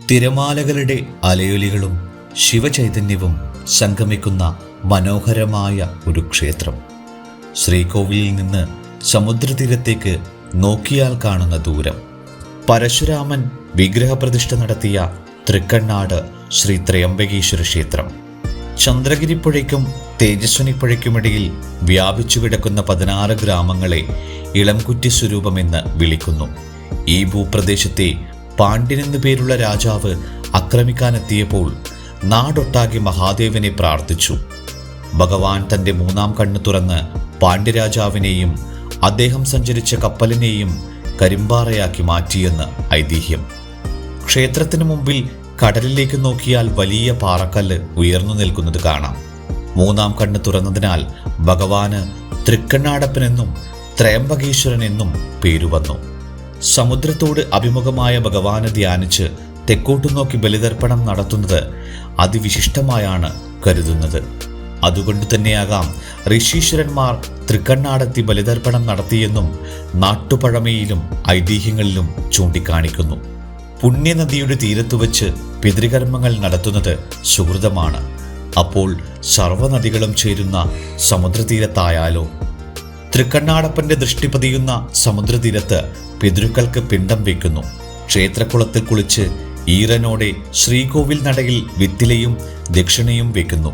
തിരമാലകളുടെ അലയൊലികളും ശിവചൈതന്യവും സംഗമിക്കുന്ന മനോഹരമായ ഒരു ക്ഷേത്രം. ശ്രീകോവിലിൽ നിന്ന് സമുദ്രതീരത്തേക്ക് നോക്കിയാൽ കാണുന്ന ദൂരം. പരശുരാമൻ വിഗ്രഹപ്രതിഷ്ഠ നടത്തിയ തൃക്കണ്ണാട് ശ്രീ ത്രയംബകേശ്വര ക്ഷേത്രം. ചന്ദ്രഗിരിപ്പുഴയ്ക്കും തേജസ്വിനിപ്പുഴയ്ക്കുമിടയിൽ വ്യാപിച്ചു കിടക്കുന്ന 16 ഗ്രാമങ്ങളെ ഇളംകുറ്റി സ്വരൂപമെന്ന് വിളിക്കുന്നു. ഈ ഭൂപ്രദേശത്തെ പാണ്ഡ്യനെന്നു പേരുള്ള രാജാവ് ആക്രമിക്കാനെത്തിയപ്പോൾ നാടൊട്ടാകെ മഹാദേവനെ പ്രാർത്ഥിച്ചു. ഭഗവാൻ തൻ്റെ 3-ാം കണ്ണ് തുറന്ന് പാണ്ഡ്യരാജാവിനെയും അദ്ദേഹം സഞ്ചരിച്ച കപ്പലിനെയും കരിമ്പാറയാക്കി മാറ്റിയെന്ന് ഐതിഹ്യം. ക്ഷേത്രത്തിനു മുമ്പിൽ കടലിലേക്ക് നോക്കിയാൽ വലിയ പാറക്കല്ല് ഉയർന്നു നിൽക്കുന്നത് കാണാം. 3-ാം കണ്ണ് തുറന്നതിനാൽ ഭഗവാന് തൃക്കണ്ണാടപ്പനെന്നും ത്രയംബകേശ്വരൻ എന്നും പേരുവന്നു. സമുദ്രത്തോട് അഭിമുഖമായ ഭഗവാനെ ധ്യാനിച്ച് തെക്കോട്ടു നോക്കി ബലിതർപ്പണം നടത്തുന്നത് അതിവിശിഷ്ടമായാണ് കരുതുന്നത്. അതുകൊണ്ട് തന്നെയാകാം ഋഷീശ്വരന്മാർ തൃക്കണ്ണാടെത്തി ബലിതർപ്പണം നടത്തിയെന്നും നാട്ടുപഴമയിലും ഐതിഹ്യങ്ങളിലും ചൂണ്ടിക്കാണിക്കുന്നു. പുണ്യനദിയുടെ തീരത്തുവച്ച് പിതൃകർമ്മങ്ങൾ നടത്തുന്നത് സുഹൃതമാണ്. അപ്പോൾ സർവ്വനദികളും ചേരുന്ന സമുദ്രതീരത്തായാലോ? തൃക്കണ്ണാടപ്പന്റെ ദൃഷ്ടി പതിയുന്ന സമുദ്രതീരത്ത് പിതൃക്കൾക്ക് പിണ്ടം വയ്ക്കുന്നു. ക്ഷേത്രക്കുളത്തിൽ കുളിച്ച് ഈറനോടെ ശ്രീകോവിൽ നടയിൽ വിത്തിലയും ദക്ഷിണയും വയ്ക്കുന്നു.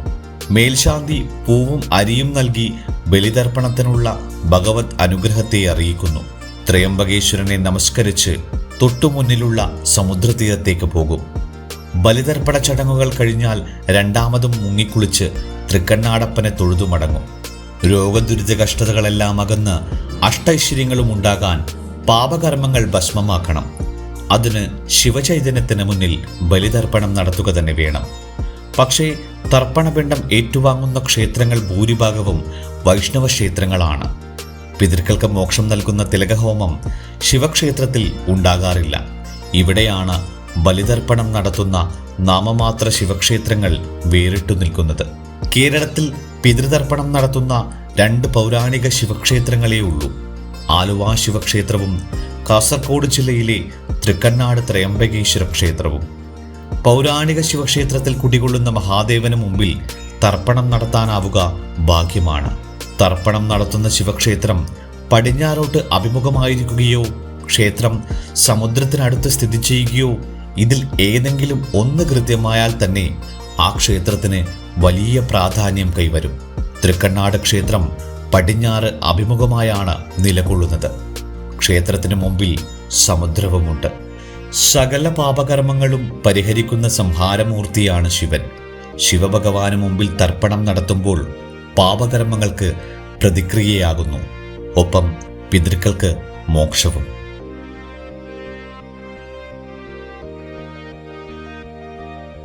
മേൽശാന്തി പൂവും അരിയും നൽകി ബലിതർപ്പണത്തിനുള്ള ഭഗവത് അനുഗ്രഹത്തെ അറിയിക്കുന്നു. ത്രയംബകേശ്വരനെ നമസ്കരിച്ച് തൊട്ടുമുന്നിലുള്ള സമുദ്രതീരത്തേക്ക് പോകും. ബലിതർപ്പണ ചടങ്ങുകൾ കഴിഞ്ഞാൽ രണ്ടാമതും മുങ്ങിക്കുളിച്ച് തൃക്കണ്ണാടപ്പനെ തൊഴുതു മടങ്ങും. രോഗദുരിത കഷ്ടതകളെല്ലാം അകന്ന് അഷ്ടൈശ്വര്യങ്ങളും ഉണ്ടാകാൻ പാപകർമ്മങ്ങൾ ഭസ്മമാക്കണം. അതിന് ശിവചൈതന്യത്തിന് മുന്നിൽ ബലിതർപ്പണം നടത്തുക തന്നെ വേണം. പക്ഷേ തർപ്പണപിണ്ഡം ഏറ്റുവാങ്ങുന്ന ക്ഷേത്രങ്ങൾ ഭൂരിഭാഗവും വൈഷ്ണവ ക്ഷേത്രങ്ങളാണ്. പിതൃക്കൾക്ക് മോക്ഷം നൽകുന്ന തിലകഹോമം ശിവക്ഷേത്രത്തിൽ ഉണ്ടാകാറില്ല. ഇവിടെയാണ് ബലിതർപ്പണം നടത്തുന്ന നാമമാത്ര ശിവക്ഷേത്രങ്ങൾ വേറിട്ടു നിൽക്കുന്നത്. കേരളത്തിൽ പിതൃതർപ്പണം നടത്തുന്ന 2 പൗരാണിക ശിവക്ഷേത്രങ്ങളേ ഉള്ളൂ. ആലുവ ശിവക്ഷേത്രവും കാസർഗോഡ് ജില്ലയിലെ തൃക്കണ്ണാട് ത്രയംബകേശ്വര ക്ഷേത്രവും. പൗരാണിക ശിവക്ഷേത്രത്തിൽ കുടികൊള്ളുന്ന മഹാദേവന് മുമ്പിൽ തർപ്പണം നടത്താനാവുക ഭാഗ്യമാണ്. തർപ്പണം നടത്തുന്ന ശിവക്ഷേത്രം പടിഞ്ഞാറോട്ട് അഭിമുഖമായിരിക്കുകയോ ക്ഷേത്രം സമുദ്രത്തിനടുത്ത് സ്ഥിതി ചെയ്യുകയോ ഇതിൽ ഏതെങ്കിലും ഒന്ന് കൃത്യമായാൽ തന്നെ ആ ക്ഷേത്രത്തിന് വലിയ പ്രാധാന്യം കൈവരും. തൃക്കണ്ണാട് ക്ഷേത്രം പടിഞ്ഞാറ് അഭിമുഖമായാണ് നിലകൊള്ളുന്നത്. ക്ഷേത്രത്തിന് മുമ്പിൽ സമുദ്രവുമുണ്ട്. സകല പാപകർമ്മങ്ങളും പരിഹരിക്കുന്ന സംഹാരമൂർത്തിയാണ് ശിവൻ. ശിവഭഗവാന് മുമ്പിൽ തർപ്പണം നടത്തുമ്പോൾ പാപകർമ്മങ്ങൾക്ക് പ്രതിക്രിയയാകുന്നു. ഒപ്പം പിതൃക്കൾക്ക് മോക്ഷവും.